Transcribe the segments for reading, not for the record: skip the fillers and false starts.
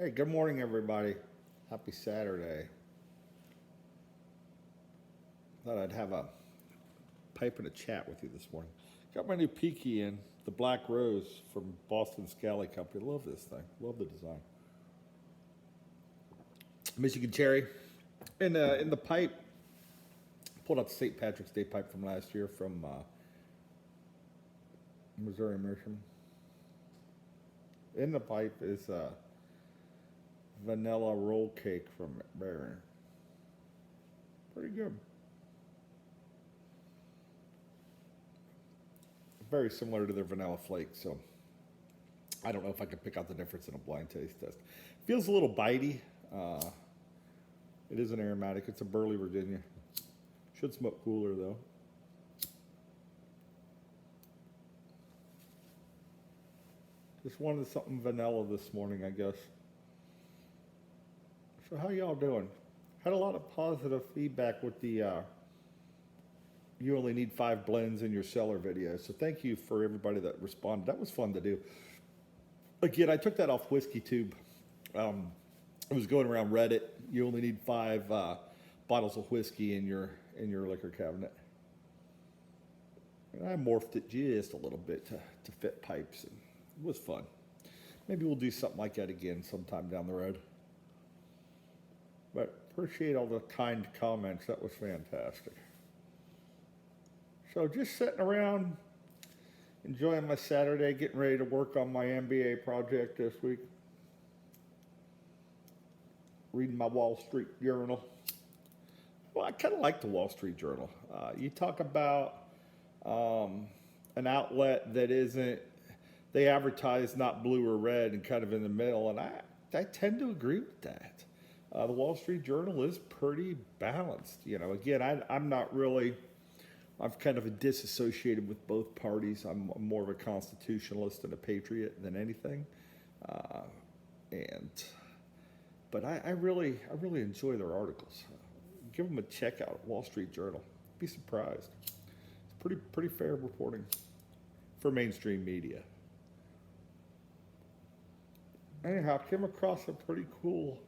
Hey, good morning, everybody. Happy Saturday. Thought I'd have a pipe and a chat with you this morning. Got my new Peaky in, the Black Rose from Boston Scally Company. Love this thing. Love the design. Michigan cherry. In the pipe, pulled out the St. Patrick's Day pipe from last year from Missouri Immersion. In the pipe is vanilla roll cake from Baron. Pretty good. Very similar to their vanilla flake, so I don't know if I could pick out the difference in a blind taste test. Feels a little bitey. It is an aromatic. It's a Burley, Virginia. Should smoke cooler though. Just wanted something vanilla this morning, I guess. So how y'all doing? Had a lot of positive feedback with the you only need 5 blends in your cellar video. So thank you for everybody that responded. That was fun to do. Again, I took that off Whiskey Tube. It was going around Reddit. You only need 5 bottles of whiskey in your liquor cabinet. And I morphed it just a little bit to fit pipes, and it was fun. Maybe we'll do something like that again sometime down the road. But appreciate all the kind comments. That was fantastic. So just sitting around, enjoying my Saturday, getting ready to work on my MBA project this week. Reading my Wall Street Journal. Well, I kind of like the Wall Street Journal. You talk about an outlet that isn't, they advertise not blue or red and kind of in the middle, and I tend to agree with that. The Wall Street Journal is pretty balanced. You know, again, I'm not really, I'm kind of disassociated with both parties. I'm more of a constitutionalist and a patriot than anything. But I really enjoy their articles. Give them a check out at Wall Street Journal. Be surprised. It's pretty fair reporting for mainstream media. Anyhow, came across a pretty cool.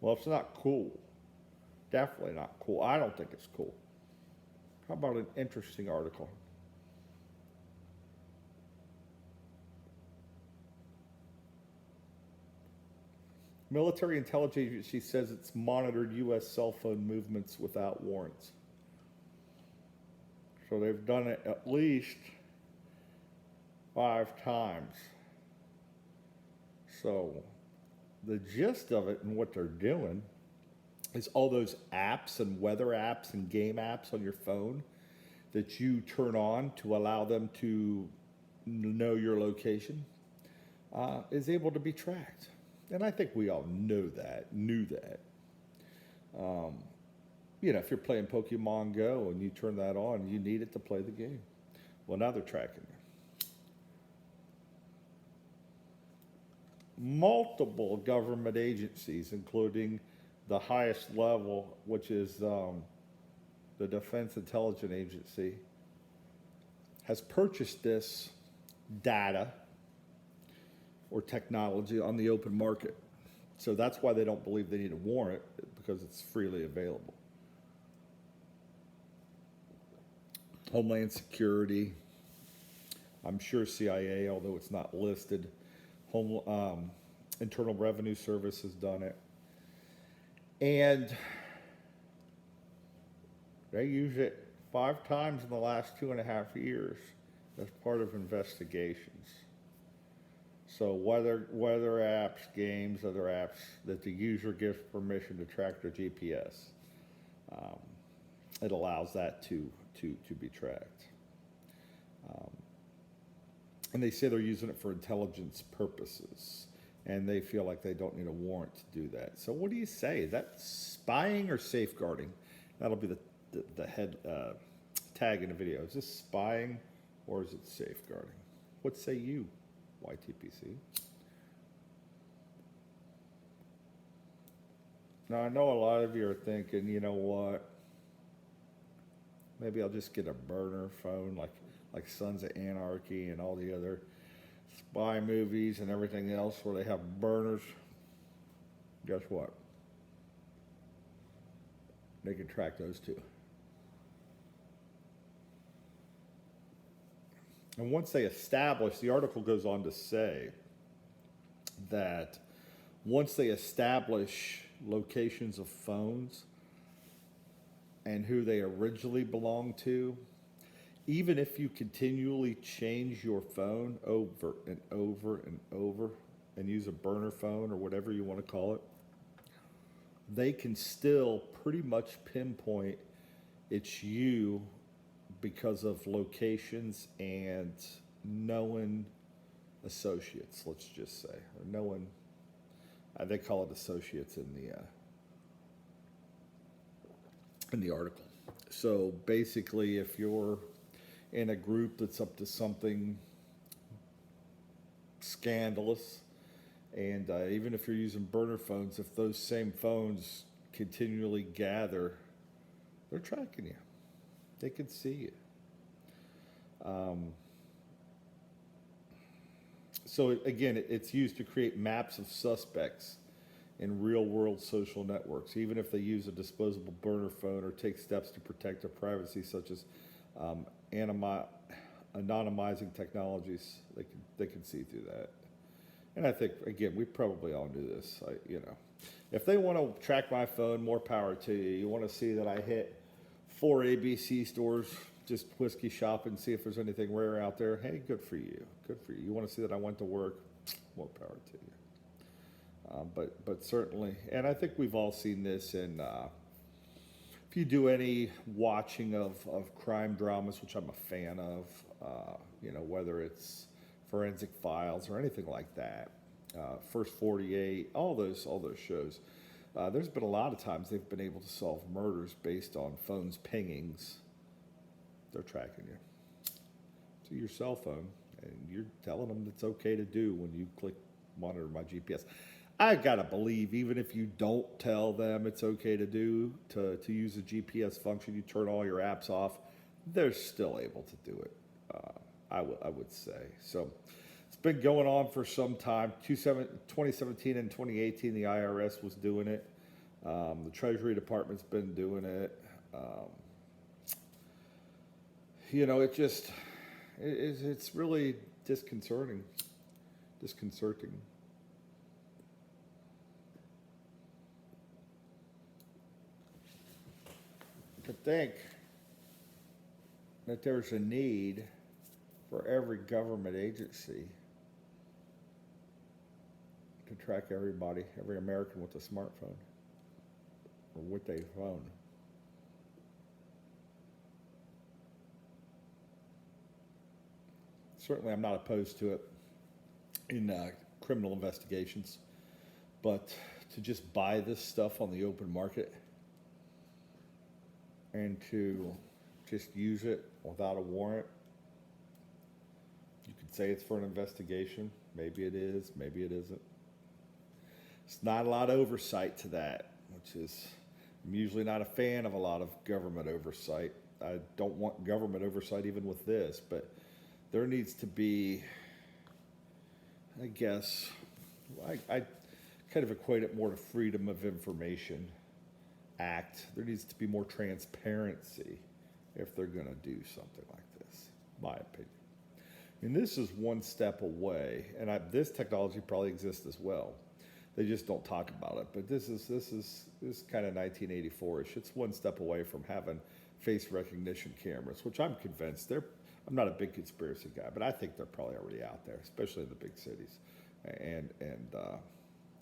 Well, it's not cool. Definitely not cool. I don't think it's cool. How about an interesting article? Military intelligence agency says it's monitored U.S. cell phone movements without warrants. So they've done it at least 5 times. So the gist of it and what they're doing is all those apps and weather apps and game apps on your phone that you turn on to allow them to know your location is able to be tracked. And I think we all knew that. You know, if you're playing Pokemon Go and you turn that on, you need it to play the game. Well, now they're tracking you. Multiple government agencies, including the highest level, which is the Defense Intelligence Agency, has purchased this data or technology on the open market. So that's why they don't believe they need a warrant, because it's freely available. Homeland Security, I'm sure CIA, although it's not listed. Internal Revenue Service has done it. And they use it 5 times in the last 2.5 years as part of investigations. So weather apps, games, other apps that the user gives permission to track their GPS, it allows that to be tracked. And they say they're using it for intelligence purposes, and they feel like they don't need a warrant to do that. So what do you say? Is that spying or safeguarding? That'll be the head tag in the video. Is this spying or is it safeguarding? What say you, YTPC? Now, I know a lot of you are thinking, you know what? Maybe I'll just get a burner phone like Sons of Anarchy and all the other spy movies and everything else where they have burners. Guess what? They can track those too. And once they establish, the article goes on to say that once they establish locations of phones and who they originally belong to, even if you continually change your phone over and over and over and use a burner phone or whatever you want to call it, they can still pretty much pinpoint it's you because of locations and known associates, let's just say, or known, they call it associates in the article. So basically, if you're in a group that's up to something scandalous, and even if you're using burner phones, if those same phones continually gather, they're tracking you. They can see you. So again, it's used to create maps of suspects in real-world social networks, even if they use a disposable burner phone or take steps to protect their privacy, such as anonymizing technologies. They can see through that. And I think, again, we probably all do this. If they want to track my phone, more power to you. You want to see that I hit 4 ABC stores, just whiskey shopping, see if there's anything rare out there. Hey, good for you. Good for you. You want to see that I went to work? More power to you. But certainly, and I think we've all seen this in, if you do any watching of crime dramas, which I'm a fan of, whether it's Forensic Files or anything like that, First 48, all those shows. There's been a lot of times they've been able to solve murders based on phones pingings. They're tracking you to your cell phone, and you're telling them it's okay to do when you click monitor my GPS. I gotta believe, even if you don't tell them it's okay to do to use the GPS function, you turn all your apps off, they're still able to do it. I would say so. It's been going on for some time. 2017 and 2018, the IRS was doing it. The Treasury Department's been doing it. It's really disconcerting. To think that there's a need for every government agency to track everybody, every American with a smartphone or with a phone. Certainly, I'm not opposed to it in criminal investigations, but to just buy this stuff on the open market and to just use it without a warrant, you could say it's for an investigation. Maybe it is, maybe it isn't. It's not a lot of oversight to that, which is, I'm usually not a fan of a lot of government oversight. I don't want government oversight even with this, but there needs to be, I guess, I kind of equate it more to Freedom of Information Act. There needs to be more transparency if they're going to do something like this, my opinion. And this is one step away, and this technology probably exists as well. They just don't talk about it. But this is kind of 1984-ish. It's one step away from having face recognition cameras, which I'm convinced I'm not a big conspiracy guy, but I think they're probably already out there, especially in the big cities and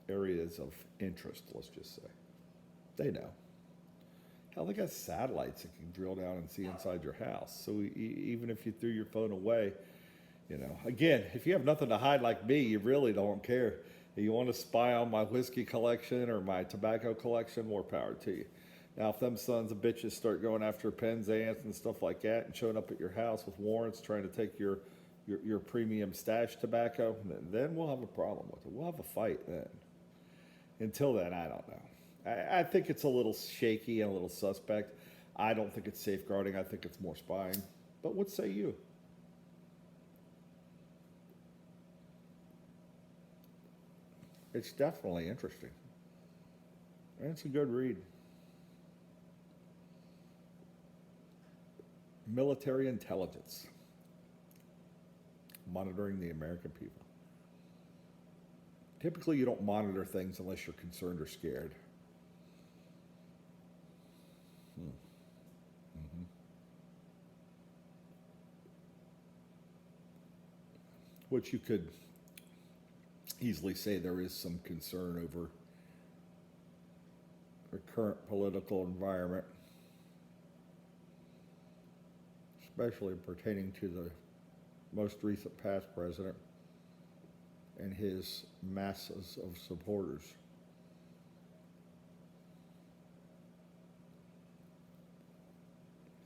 areas of interest. Let's just say they know. Hell, they got satellites that can drill down and see inside your house. So even if you threw your phone away, again, if you have nothing to hide like me, you really don't care. You want to spy on my whiskey collection or my tobacco collection, more power to you. Now, if them sons of bitches start going after Penzance and stuff like that and showing up at your house with warrants trying to take your premium stash tobacco, then we'll have a problem with it. We'll have a fight then. Until then, I don't know. I think it's a little shaky and a little suspect. I don't think it's safeguarding. I think it's more spying. But what say you? It's definitely interesting. It's a good read. Military intelligence. Monitoring the American people. Typically, you don't monitor things unless you're concerned or scared. Which you could easily say there is some concern over the current political environment, especially pertaining to the most recent past president and his masses of supporters.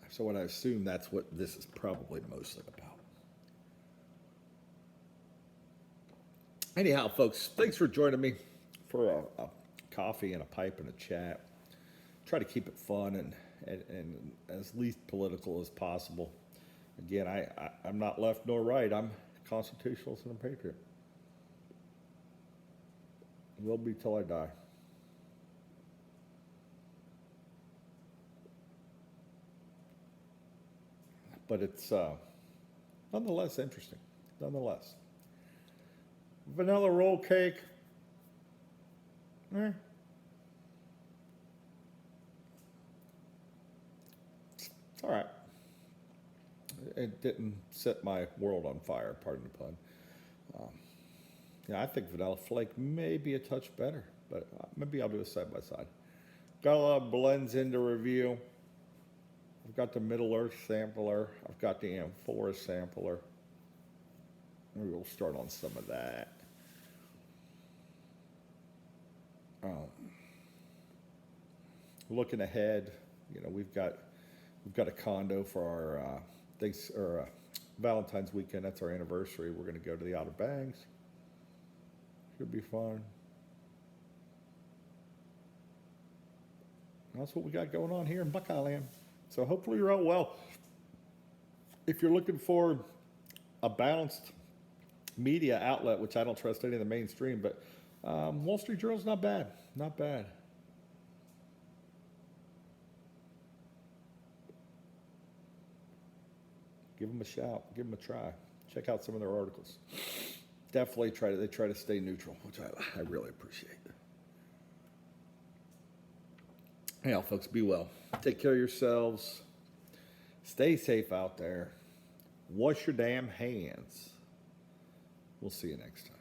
So what I assume that's what this is probably mostly about. Anyhow, folks, thanks for joining me for a coffee and a pipe and a chat. Try to keep it fun and as least political as possible. Again, I'm not left nor right. I'm a constitutionalist and a patriot. Will be till I die. But it's nonetheless interesting. Nonetheless. Vanilla roll cake. It's all right. It didn't set my world on fire, pardon the pun. Yeah, I think Vanilla Flake may be a touch better, but maybe I'll do a side by side. Got a lot of blends in to review. I've got the Middle Earth sampler. I've got the Amphora sampler. Maybe we'll start on some of that. Looking ahead, you know, we've got a condo for our Valentine's weekend. That's our anniversary. We're going to go to the Outer Banks. Should be fun. That's what we got going on here in Buckeye Land. So hopefully you're out well. If you're looking for a balanced media outlet, which I don't trust any of the mainstream, but Wall Street Journal's not bad. Not bad. Give them a shout. Give them a try. Check out some of their articles. Definitely they try to stay neutral, which I really appreciate. Anyhow, folks, be well. Take care of yourselves. Stay safe out there. Wash your damn hands. We'll see you next time.